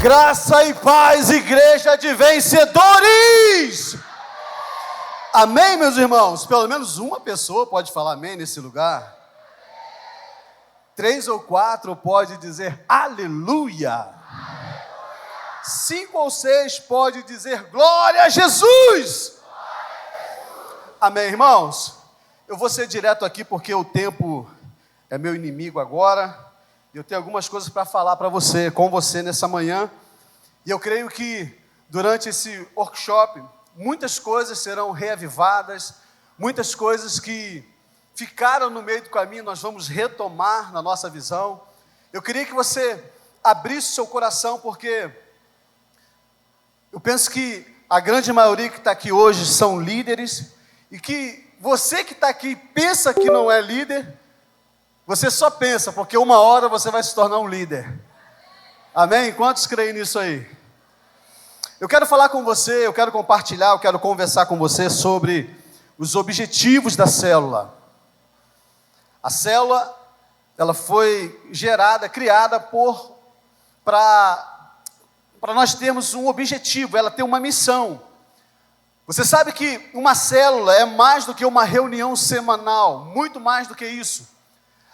Graça e paz, igreja de vencedores! Amém, meus irmãos? Pelo menos uma pessoa pode falar amém nesse lugar. 3 ou 4 pode dizer aleluia. 5 ou 6 pode dizer glória a Jesus. Amém, irmãos? Eu vou ser direto aqui porque o tempo é meu inimigo agora. Eu tenho algumas coisas para falar com você nessa manhã. E eu creio que durante esse workshop, muitas coisas serão reavivadas, muitas coisas que ficaram no meio do caminho, nós vamos retomar na nossa visão. Eu queria que você abrisse seu coração, porque eu penso que a grande maioria que está aqui hoje são líderes, e que você que está aqui pensa que não é líder, você só pensa, porque uma hora você vai se tornar um líder. Amém? Quantos creem nisso aí? Eu quero falar com você, eu quero compartilhar, eu quero conversar com você sobre os objetivos da célula. A célula, ela foi criada para nós termos um objetivo, ela tem uma missão. Você sabe que uma célula é mais do que uma reunião semanal, muito mais do que isso.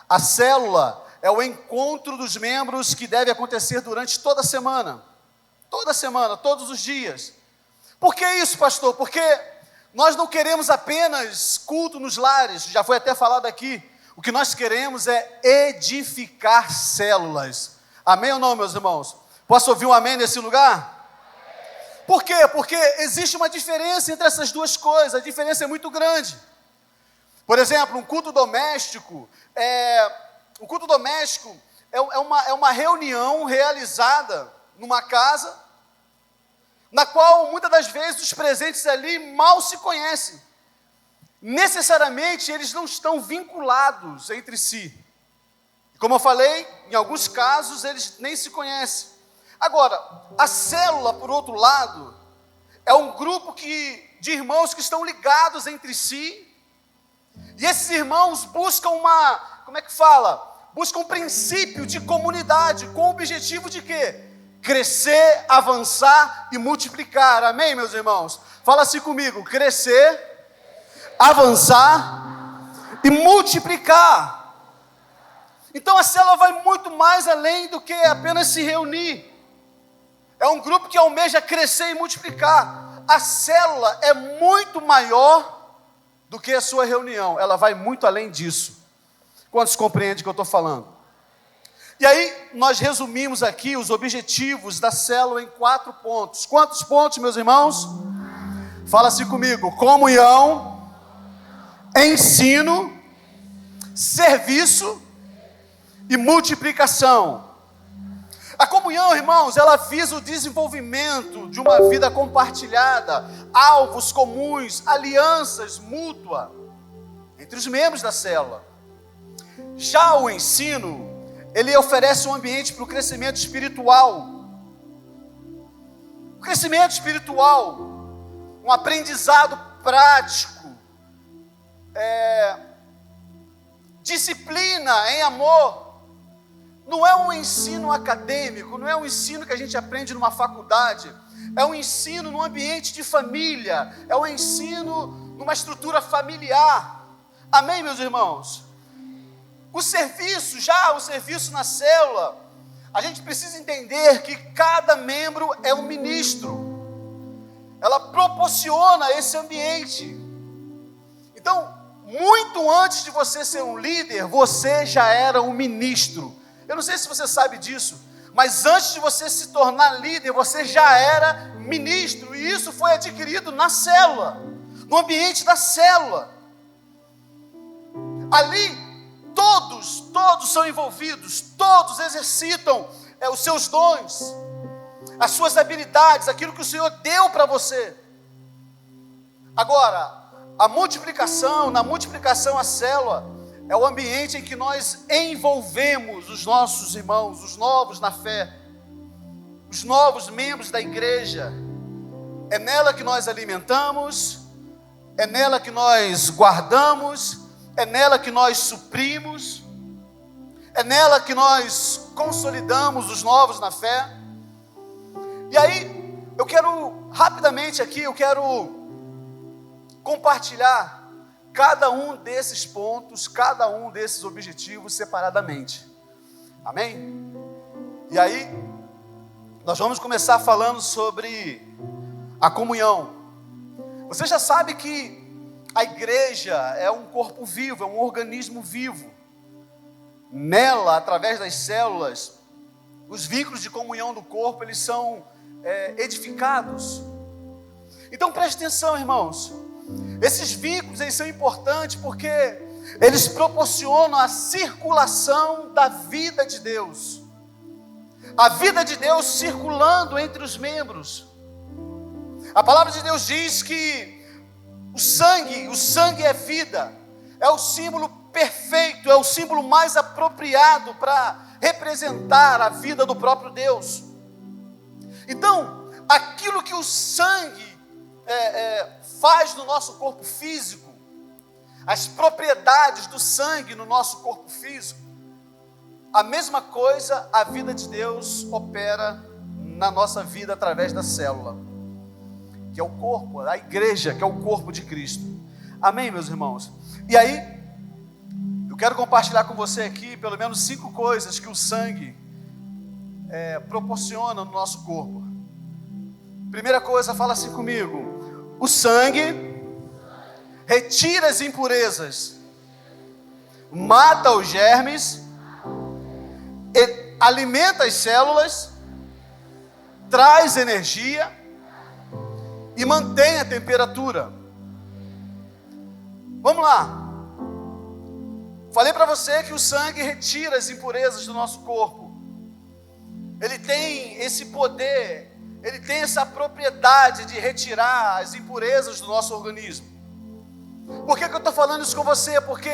A célula é o encontro dos membros que deve acontecer durante toda a semana. Toda semana, todos os dias. Por que isso, pastor? Porque nós não queremos apenas culto nos lares, já foi até falado aqui. O que nós queremos é edificar células. Amém ou não, meus irmãos? Posso ouvir um amém nesse lugar? Por quê? Porque existe uma diferença entre essas duas coisas, a diferença é muito grande. Por exemplo, um culto doméstico é uma reunião realizada numa casa, na qual muitas das vezes os presentes ali mal se conhecem. Necessariamente eles não estão vinculados entre si. Como eu falei, em alguns casos eles nem se conhecem. Agora, a célula, por outro lado, é um grupo de irmãos que estão ligados entre si. E esses irmãos buscam buscam um princípio de comunidade, com o objetivo de quê? Crescer, avançar e multiplicar. Amém, meus irmãos? Fala assim comigo: crescer, avançar e multiplicar. Então a célula vai muito mais além do que apenas se reunir. É um grupo que almeja crescer e multiplicar. A célula é muito maior do que a sua reunião, ela vai muito além disso. Quantos compreendem o que eu estou falando? E aí, nós resumimos aqui os objetivos da célula em 4 pontos. Quantos pontos, meus irmãos? Fala assim comigo: comunhão, ensino, serviço e multiplicação. A comunhão, irmãos, ela visa o desenvolvimento de uma vida compartilhada, alvos comuns, alianças mútuas entre os membros da célula. Já o ensino, ele oferece um ambiente para o crescimento espiritual. O crescimento espiritual, um aprendizado prático, disciplina em amor. Não é um ensino acadêmico, não é um ensino que a gente aprende numa faculdade. É um ensino num ambiente de família, é um ensino numa estrutura familiar. Amém, meus irmãos? O serviço na célula, a gente precisa entender que cada membro é um ministro. Ela proporciona esse ambiente. Então, muito antes de você ser um líder, você já era um ministro. Eu não sei se você sabe disso, mas antes de você se tornar líder, você já era ministro. E isso foi adquirido na célula, no ambiente da célula. Ali, todos são envolvidos, todos exercitam os seus dons, as suas habilidades, aquilo que o Senhor deu para você. Agora, na multiplicação a célula é o ambiente em que nós envolvemos os nossos irmãos, os novos na fé, os novos membros da igreja. É nela que nós alimentamos, é nela que nós guardamos, é nela que nós suprimos, é nela que nós consolidamos os novos na fé. E aí, eu quero rapidamente aqui, eu quero compartilhar cada um desses pontos, cada um desses objetivos separadamente. Amém? E aí, nós vamos começar falando sobre a comunhão. Você já sabe que a igreja é um corpo vivo, é um organismo vivo. Nela, através das células, os vínculos de comunhão do corpo, eles são edificados. Então preste atenção, irmãos. Esses vínculos, eles são importantes porque eles proporcionam a circulação da vida de Deus. A vida de Deus circulando entre os membros. A palavra de Deus diz que o sangue é vida, é o símbolo perfeito, é o símbolo mais apropriado para representar a vida do próprio Deus. Então, aquilo que o sangue faz no nosso corpo físico, as propriedades do sangue no nosso corpo físico, a mesma coisa a vida de Deus opera na nossa vida através da célula, que é o corpo, a igreja, que é o corpo de Cristo. Amém, meus irmãos? E aí, eu quero compartilhar com você aqui pelo menos 5 coisas que o sangue proporciona no nosso corpo. Primeira coisa, fala assim comigo: o sangue retira as impurezas, mata os germes, alimenta as células, traz energia e mantém a temperatura. Vamos lá. Falei para você que o sangue retira as impurezas do nosso corpo. Ele tem esse poder, ele tem essa propriedade de retirar as impurezas do nosso organismo. Por que eu estou falando isso com você? Porque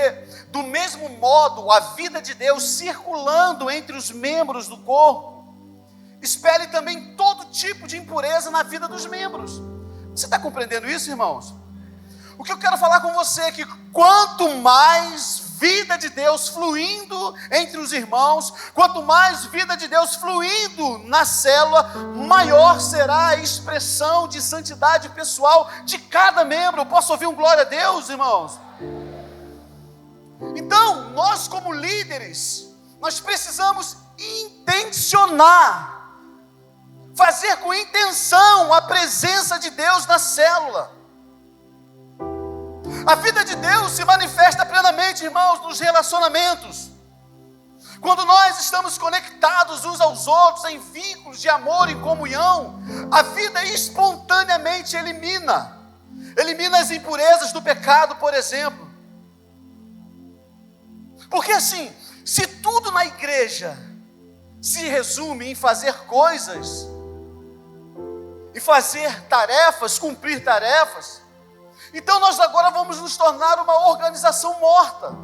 do mesmo modo, a vida de Deus circulando entre os membros do corpo, expele também todo tipo de impureza na vida dos membros. Você está compreendendo isso, irmãos? O que eu quero falar com você é que quanto mais vida de Deus fluindo entre os irmãos, quanto mais vida de Deus fluindo na célula, maior será a expressão de santidade pessoal de cada membro. Eu posso ouvir um glória a Deus, irmãos? Então, nós como líderes, nós precisamos intencionar, fazer com intenção a presença de Deus na célula. A vida de Deus se manifesta plenamente, irmãos, nos relacionamentos. Quando nós estamos conectados uns aos outros em vínculos de amor e comunhão, a vida espontaneamente elimina as impurezas do pecado, por exemplo. Porque assim, se tudo na igreja se resume em fazer coisas, em fazer tarefas, cumprir tarefas, então nós agora vamos nos tornar uma organização morta.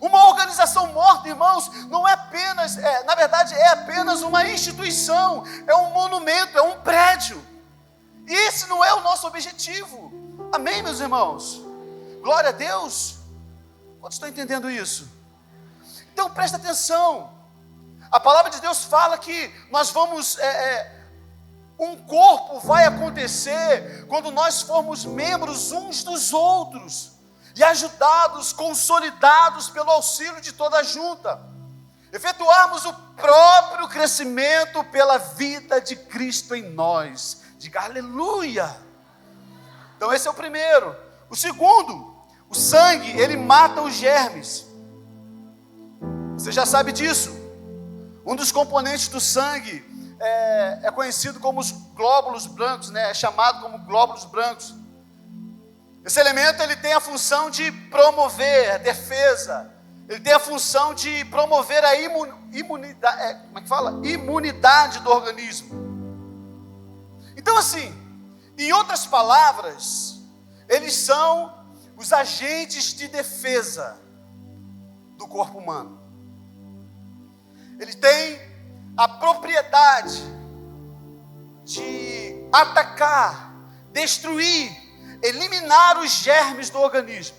Uma organização morta, irmãos, não é apenas, na verdade é apenas uma instituição, é um monumento, é um prédio. E esse não é o nosso objetivo. Amém, meus irmãos? Glória a Deus. Quantos estão entendendo isso? Então presta atenção. A palavra de Deus fala que nós vamos... um corpo vai acontecer quando nós formos membros uns dos outros e ajudados, consolidados pelo auxílio de toda a junta, efetuarmos o próprio crescimento pela vida de Cristo em nós. Diga aleluia. Então esse é o primeiro. O segundo, o sangue, ele mata os germes. Você já sabe disso. Um dos componentes do sangue é conhecido como os glóbulos brancos, né? É chamado como glóbulos brancos. Esse elemento ele tem a função de promover a defesa, ele tem a função de promover a imunidade do organismo. Então assim, em outras palavras, eles são os agentes de defesa do corpo humano. Ele tem a propriedade de atacar, destruir, eliminar os germes do organismo.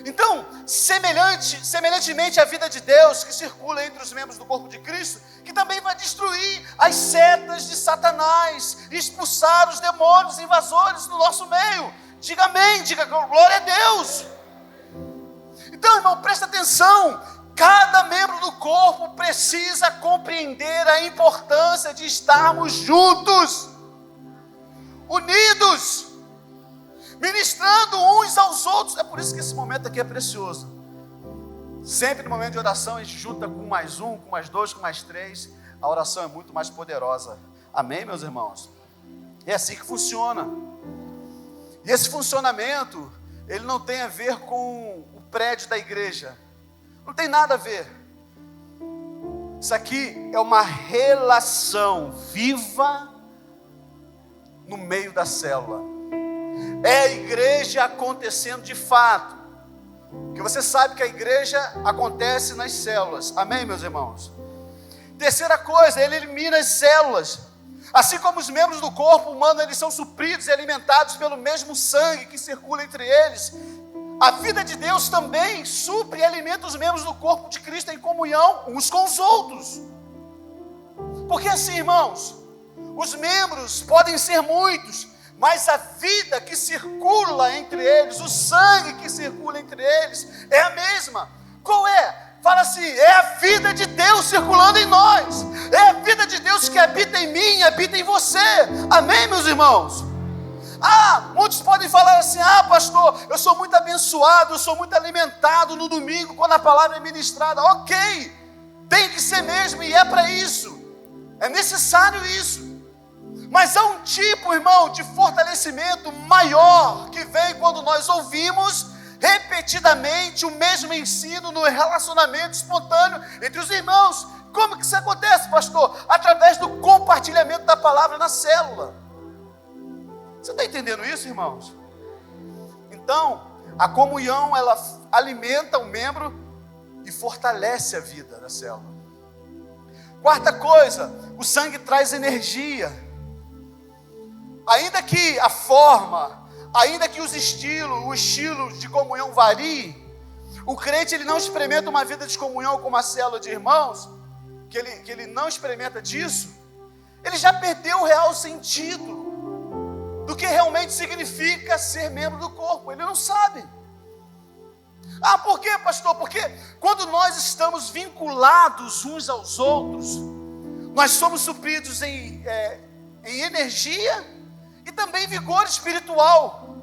Então, semelhantemente à vida de Deus que circula entre os membros do corpo de Cristo, que também vai destruir as setas de Satanás, e expulsar os demônios invasores do nosso meio. Diga amém, diga glória a Deus. Então, irmão, presta atenção. Cada membro do corpo precisa compreender a importância de estarmos juntos, unidos, ministrando uns aos outros. É por isso que esse momento aqui é precioso. Sempre no momento de oração a gente junta com mais um, com mais dois, com mais três. A oração é muito mais poderosa. Amém, meus irmãos? É assim que funciona. E esse funcionamento, ele não tem a ver com o prédio da igreja. Não tem nada a ver. Isso aqui é uma relação viva no meio da célula. É a igreja acontecendo de fato. Porque você sabe que a igreja acontece nas células. Amém, meus irmãos? Terceira coisa, ele elimina as células. Assim como os membros do corpo humano, eles são supridos e alimentados pelo mesmo sangue que circula entre eles. A vida de Deus também supre e alimenta os membros do corpo de Cristo em comunhão uns com os outros. Porque assim, irmãos, os membros podem ser muitos, mas a vida que circula entre eles, o sangue que circula entre eles, é a mesma. Qual é? Fala assim, é a vida de Deus circulando em nós. É a vida de Deus que habita em mim e habita em você. Amém, meus irmãos? Muitos podem falar assim, pastor, eu sou muito abençoado, eu sou muito alimentado no domingo, quando a palavra é ministrada. Ok, tem que ser mesmo, e é para isso. É necessário isso. Mas há um tipo, irmão, de fortalecimento maior, que vem quando nós ouvimos repetidamente o mesmo ensino no relacionamento espontâneo entre os irmãos. Como que isso acontece, pastor? Através do compartilhamento da palavra na célula. Você está entendendo isso, irmãos? Então, a comunhão, ela alimenta o membro e fortalece a vida da célula. Quarta coisa, o sangue traz energia. Ainda que a forma, ainda que o estilo de comunhão varie, o crente ele não experimenta uma vida de comunhão com uma célula de irmãos, que ele não experimenta disso, ele já perdeu o real sentido do que realmente significa ser membro do corpo. Ele não sabe. Por quê, pastor? Porque quando nós estamos vinculados uns aos outros, nós somos supridos em energia e também vigor espiritual.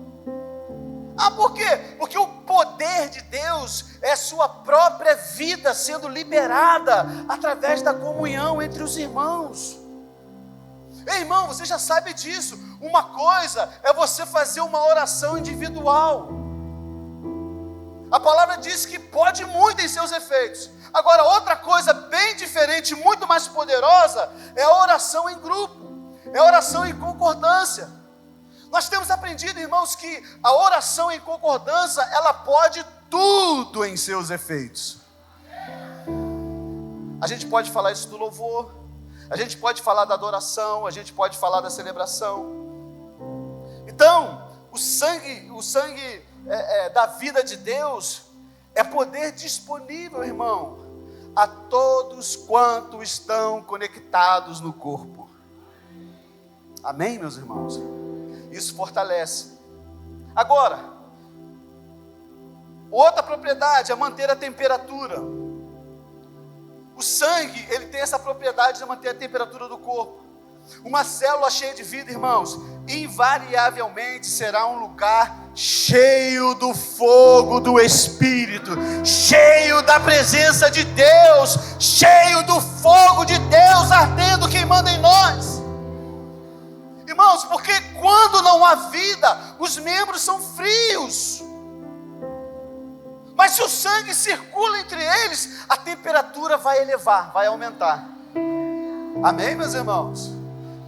Por quê? Porque o poder de Deus é sua própria vida sendo liberada através da comunhão entre os irmãos. Ei, irmão, você já sabe disso. Uma coisa é você fazer uma oração individual. A palavra diz que pode muito em seus efeitos. Agora, outra coisa bem diferente, muito mais poderosa, é a oração em grupo. É a oração em concordância. Nós temos aprendido, irmãos, que a oração em concordância, ela pode tudo em seus efeitos. A gente pode falar isso do louvor, a gente pode falar da adoração, a gente pode falar da celebração. Então, o sangue da vida de Deus é poder disponível, irmão, a todos quantos estão conectados no corpo. Amém, meus irmãos? Isso fortalece. Agora, outra propriedade é manter a temperatura. O sangue, ele tem essa propriedade de manter a temperatura do corpo. Uma célula cheia de vida, irmãos, invariavelmente será um lugar cheio do fogo do Espírito, cheio da presença de Deus, cheio do fogo de Deus ardendo, queimando em nós. Irmãos, porque quando não há vida, os membros são frios. Mas se o sangue circula entre eles, a temperatura vai elevar, vai aumentar. Amém, meus irmãos?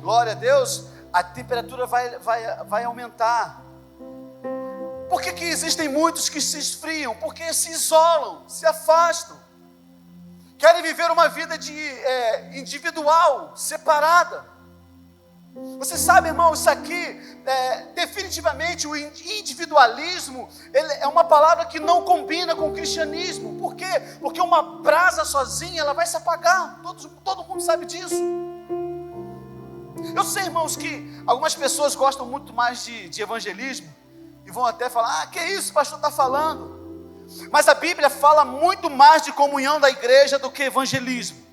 Glória a Deus, a temperatura vai aumentar. Por que existem muitos que se esfriam? Porque se isolam, se afastam. Querem viver uma vida individual, separada. Você sabe, irmão, isso aqui, definitivamente o individualismo, ele é uma palavra que não combina com o cristianismo. Por quê? Porque uma brasa sozinha, ela vai se apagar. Todo mundo sabe disso. Eu sei, irmãos, que algumas pessoas gostam muito mais de evangelismo e vão até falar, que isso o pastor está falando? Mas a Bíblia fala muito mais de comunhão da igreja do que evangelismo.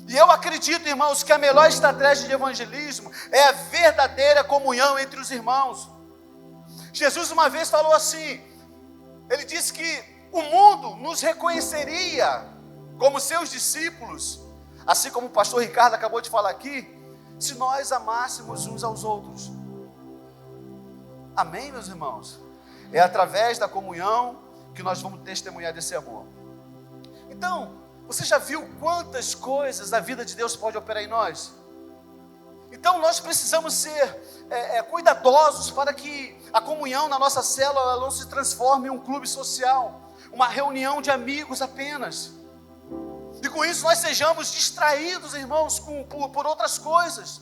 E eu acredito, irmãos, que a melhor estratégia de evangelismo é a verdadeira comunhão entre os irmãos. Jesus uma vez falou assim, ele disse que o mundo nos reconheceria como seus discípulos, assim como o pastor Ricardo acabou de falar aqui, se nós amássemos uns aos outros. Amém, meus irmãos? É através da comunhão que nós vamos testemunhar desse amor. Então, você já viu quantas coisas a vida de Deus pode operar em nós? Então nós precisamos ser cuidadosos para que a comunhão na nossa célula ela não se transforme em um clube social, uma reunião de amigos apenas. E com isso nós sejamos distraídos, irmãos, por outras coisas.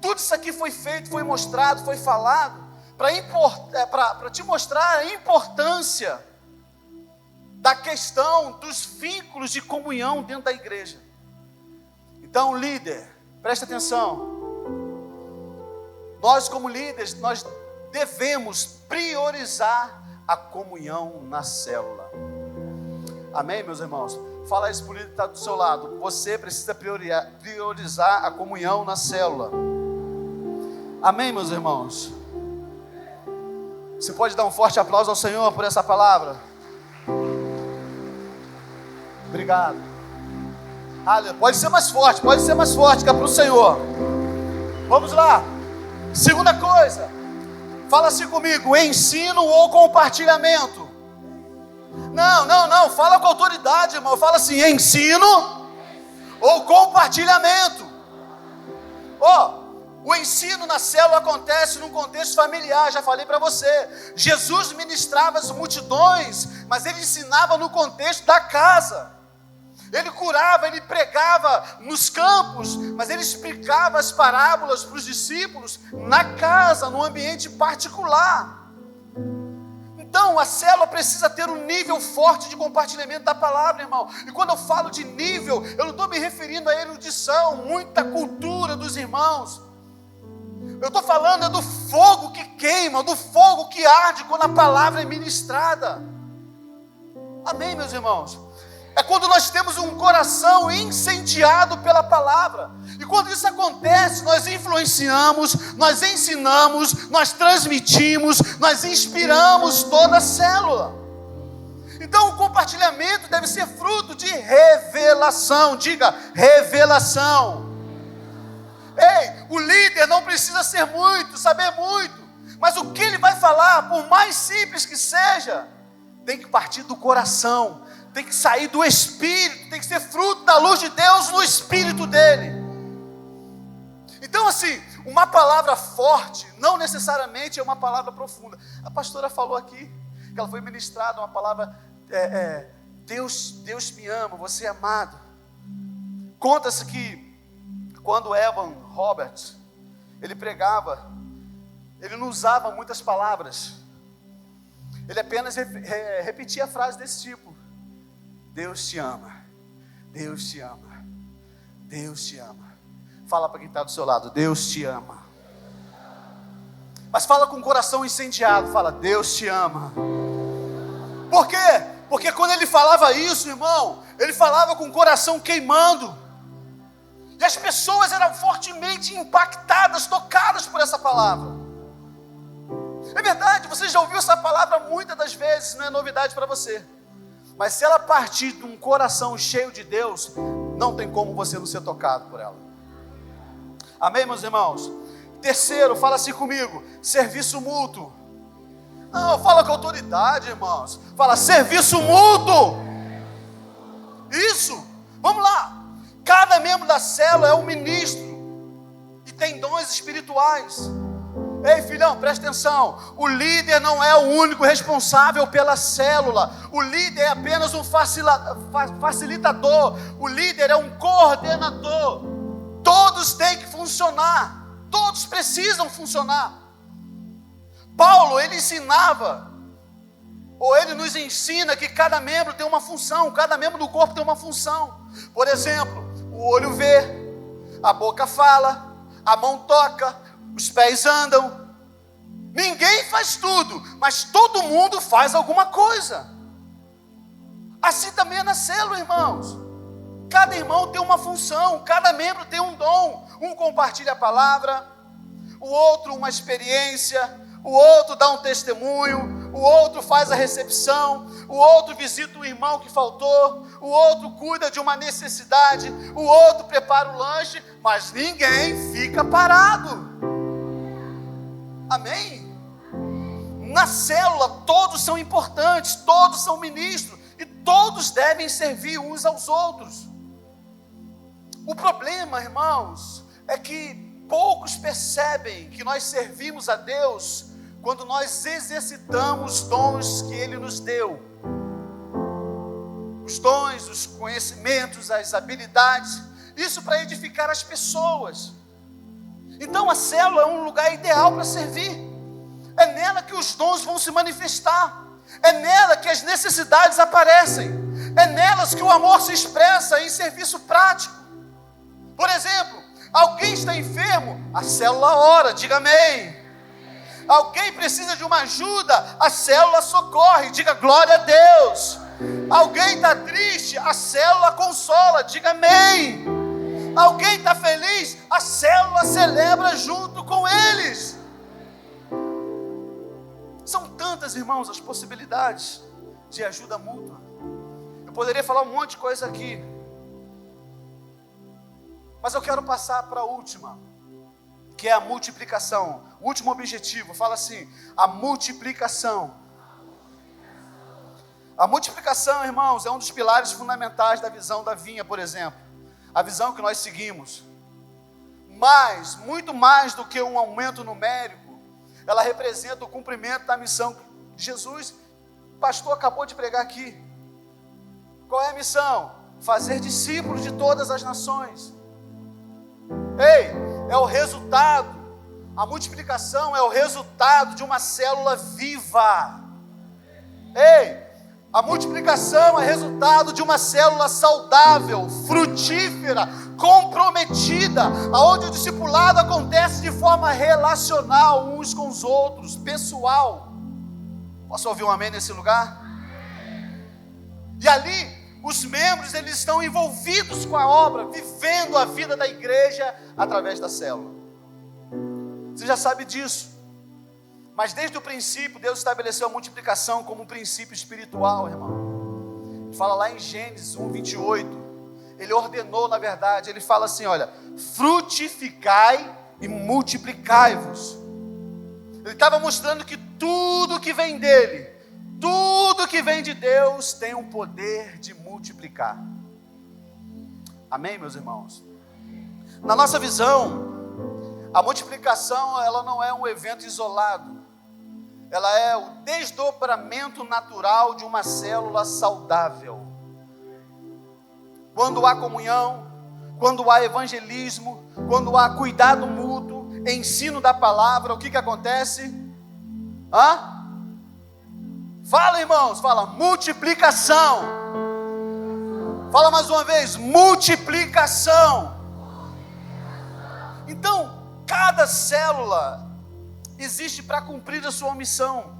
Tudo isso aqui foi feito, foi mostrado, foi falado para te mostrar a importância da questão dos vínculos de comunhão dentro da igreja. Então, líder, presta atenção. Nós como líderes, nós devemos priorizar a comunhão na célula. Amém, meus irmãos? Fala isso para o líder que está do seu lado. Você precisa priorizar a comunhão na célula. Amém, meus irmãos? Você pode dar um forte aplauso ao Senhor por essa palavra? Obrigado. Pode ser mais forte, que é para o Senhor. Vamos lá. Segunda coisa, fala assim comigo, ensino ou compartilhamento. Não, fala com autoridade, irmão. Fala assim, ensino ou compartilhamento. O ensino na célula acontece num contexto familiar, já falei para você. Jesus ministrava as multidões, mas ele ensinava no contexto da casa. Ele curava, ele pregava nos campos, mas ele explicava as parábolas para os discípulos na casa, num ambiente particular. Então a célula precisa ter um nível forte de compartilhamento da palavra, irmão. E quando eu falo de nível, eu não estou me referindo à erudição, muita cultura dos irmãos. Eu estou falando do fogo que queima, do fogo que arde quando a palavra é ministrada. Amém, meus irmãos? É quando nós temos um coração incendiado pela palavra. E quando isso acontece, nós influenciamos, nós ensinamos, nós transmitimos, nós inspiramos toda a célula. Então o compartilhamento deve ser fruto de revelação. Diga, revelação. Ei, o líder não precisa ser muito, saber muito. Mas o que ele vai falar, por mais simples que seja, tem que partir do coração. Tem que sair do Espírito, tem que ser fruto da luz de Deus no Espírito dele. Então assim, uma palavra forte, não necessariamente é uma palavra profunda. A pastora falou aqui, que ela foi ministrada uma palavra, Deus me ama, você é amado. Conta-se que, quando Evan Roberts, ele pregava, ele não usava muitas palavras. Ele apenas repetia a frase desse tipo. Deus te ama, Deus te ama, Deus te ama. Fala para quem está do seu lado, Deus te ama. Mas fala com o coração incendiado, fala, Deus te ama. Por quê? Porque quando ele falava isso, irmão, ele falava com o coração queimando. E as pessoas eram fortemente impactadas, tocadas por essa palavra. É verdade, você já ouviu essa palavra muitas das vezes, não é novidade para você. Mas se ela partir de um coração cheio de Deus, não tem como você não ser tocado por ela. Amém, meus irmãos? Terceiro, fala assim comigo, serviço mútuo. Não, fala com autoridade, irmãos. Fala, serviço mútuo. Isso, vamos lá. Cada membro da célula é um ministro e tem dons espirituais. Ei, filhão, presta atenção. O líder não é o único responsável pela célula. O líder é apenas um facilitador. O líder é um coordenador. Todos Todos têm que funcionar. Todos precisam funcionar. Paulo, ele ensinava, ou ele nos ensina que cada membro tem uma função, cada membro do corpo tem uma função. Por exemplo, o olho vê, a boca fala, a mão toca, os pés andam. Ninguém faz tudo, mas todo mundo faz alguma coisa. Assim também é na célula, irmãos. Cada irmão tem uma função, cada membro tem um dom. Um compartilha a palavra, o outro uma experiência, o outro dá um testemunho, o outro faz a recepção, o outro visita o irmão que faltou, o outro cuida de uma necessidade, o outro prepara o lanche, mas ninguém fica parado. Amém? Na célula todos são importantes, todos são ministros e todos devem servir uns aos outros. O problema, irmãos, é que poucos percebem que nós servimos a Deus quando nós exercitamos os dons que Ele nos deu. Os dons, os conhecimentos, as habilidades, isso para edificar as pessoas. Então a célula é um lugar ideal para servir. É nela que os dons vão se manifestar. É nela que as necessidades aparecem. É nelas que o amor se expressa em serviço prático. Por exemplo, alguém está enfermo, a célula ora, diga amém. Alguém precisa de uma ajuda, a célula socorre, diga glória a Deus. Alguém está triste, a célula consola, diga amém. Alguém está feliz, a célula celebra junto com eles. São tantas, irmãos, as possibilidades de ajuda mútua. Eu poderia falar um monte de coisa aqui, mas eu quero passar para a última, que é a multiplicação. O último objetivo, fala assim, a multiplicação. A multiplicação, irmãos, é um dos pilares fundamentais da visão da vinha, por exemplo. A visão que nós seguimos. Mas, muito mais do que um aumento numérico, ela representa o cumprimento da missão de Jesus. O pastor acabou de pregar aqui. Qual é a missão? Fazer discípulos de todas as nações. Ei, é o resultado, a multiplicação é o resultado de uma célula viva. Ei, a multiplicação é resultado de uma célula saudável, frutífera, comprometida, onde o discipulado acontece de forma relacional uns com os outros, pessoal. Posso ouvir um amém nesse lugar? E ali, os membros, eles estão envolvidos com a obra, vivendo a vida da igreja através da célula. Você já sabe disso. Mas desde o princípio, Deus estabeleceu a multiplicação como um princípio espiritual, irmão. Ele fala lá em Gênesis 1:28. Ele ordenou, na verdade, ele fala assim, olha, frutificai e multiplicai-vos. Ele estava mostrando que tudo que vem dele, tudo que vem de Deus tem um poder de multiplicar. Amém, meus irmãos? Na nossa visão, a multiplicação, ela não é um evento isolado. Ela é o desdobramento natural de uma célula saudável. Quando há comunhão, quando há evangelismo, quando há cuidado mútuo, ensino da palavra, o que acontece? Fala, irmãos, fala multiplicação. Fala mais uma vez, multiplicação. Então, cada célula existe para cumprir a sua missão.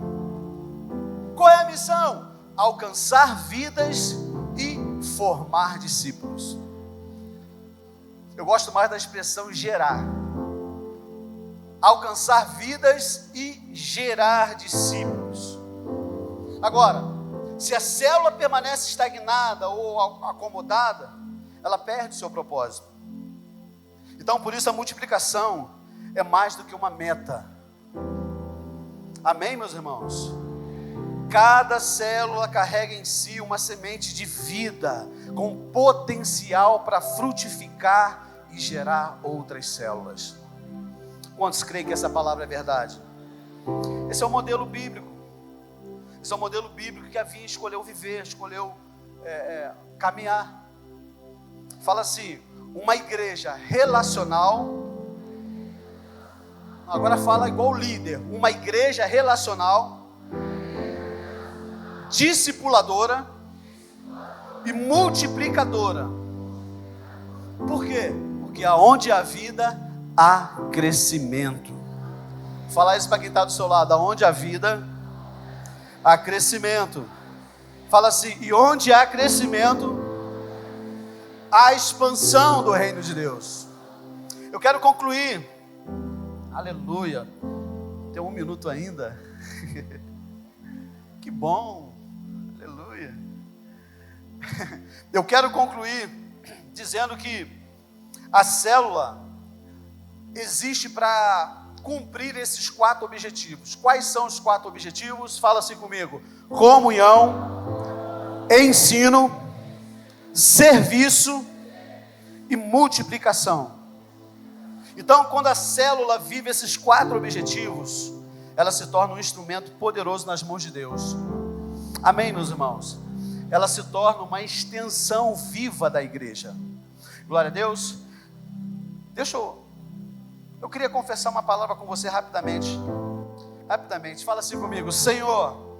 Qual é a missão? Alcançar vidas e formar discípulos. Eu gosto mais da expressão gerar. Alcançar vidas e gerar discípulos. Agora, se a célula permanece estagnada ou acomodada, ela perde o seu propósito. Então, por isso a multiplicação é mais do que uma meta. Amém, meus irmãos? Cada célula carrega em si uma semente de vida, com potencial para frutificar e gerar outras células. Quantos creem que essa palavra é verdade? Esse é o modelo bíblico. Esse é o modelo bíblico que a vinha escolheu viver, escolheu caminhar. Fala assim, uma igreja relacional. Agora fala igual líder. Uma igreja relacional, discipuladora e multiplicadora. Por quê? Porque aonde há vida, há crescimento. Fala isso para quem está do seu lado. Aonde há vida, há crescimento. Fala assim, e onde há crescimento, há expansão do reino de Deus. Eu quero concluir. Aleluia. Tem 1 minuto ainda. Que bom. Aleluia. Eu quero concluir dizendo que a célula existe para cumprir esses 4 objetivos. Quais são os 4 objetivos? Fala assim comigo: comunhão, ensino, serviço e multiplicação. Então, quando a célula vive esses 4 objetivos, ela se torna um instrumento poderoso nas mãos de Deus. Amém, meus irmãos? Ela se torna uma extensão viva da igreja. Glória a Deus. Eu queria confessar uma palavra com você rapidamente. Fala assim comigo: Senhor,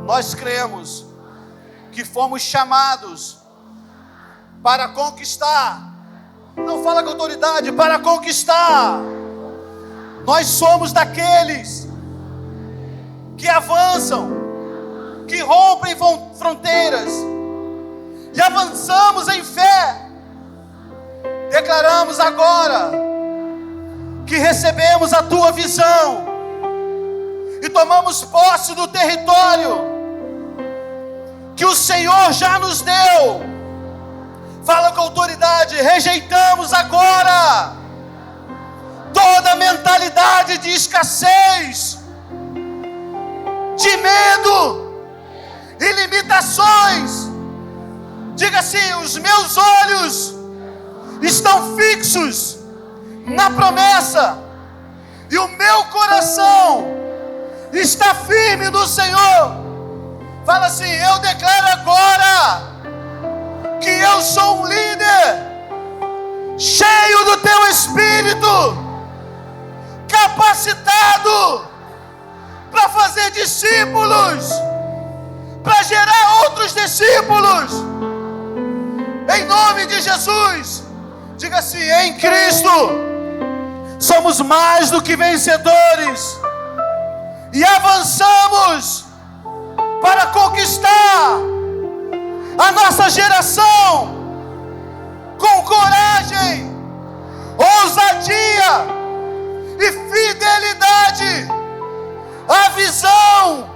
nós cremos que fomos chamados para conquistar. Não fala com autoridade, para conquistar. Nós somos daqueles que avançam, que rompem fronteiras e avançamos em fé. Declaramos agora que recebemos a tua visão e tomamos posse do território que o Senhor já nos deu. Fala com autoridade: rejeitamos agora toda mentalidade de escassez, de medo e limitações. Diga assim: os meus olhos estão fixos na promessa e o meu coração está firme no Senhor. Fala assim: eu declaro agora que eu sou um líder cheio do teu Espírito, capacitado para fazer discípulos, para gerar outros discípulos, em nome de Jesus. Diga assim: em Cristo somos mais do que vencedores e avançamos para conquistar a nossa geração com coragem, ousadia e fidelidade à visão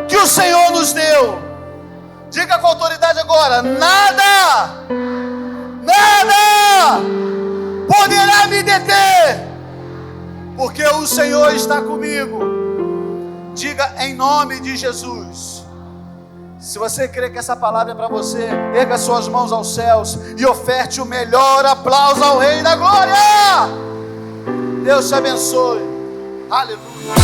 que o Senhor nos deu. Diga com autoridade agora: nada poderá me deter, porque o Senhor está comigo. Diga em nome de Jesus. Se você crê que essa palavra é para você, erga suas mãos aos céus e oferte o melhor aplauso ao Rei da Glória. Deus te abençoe. Aleluia.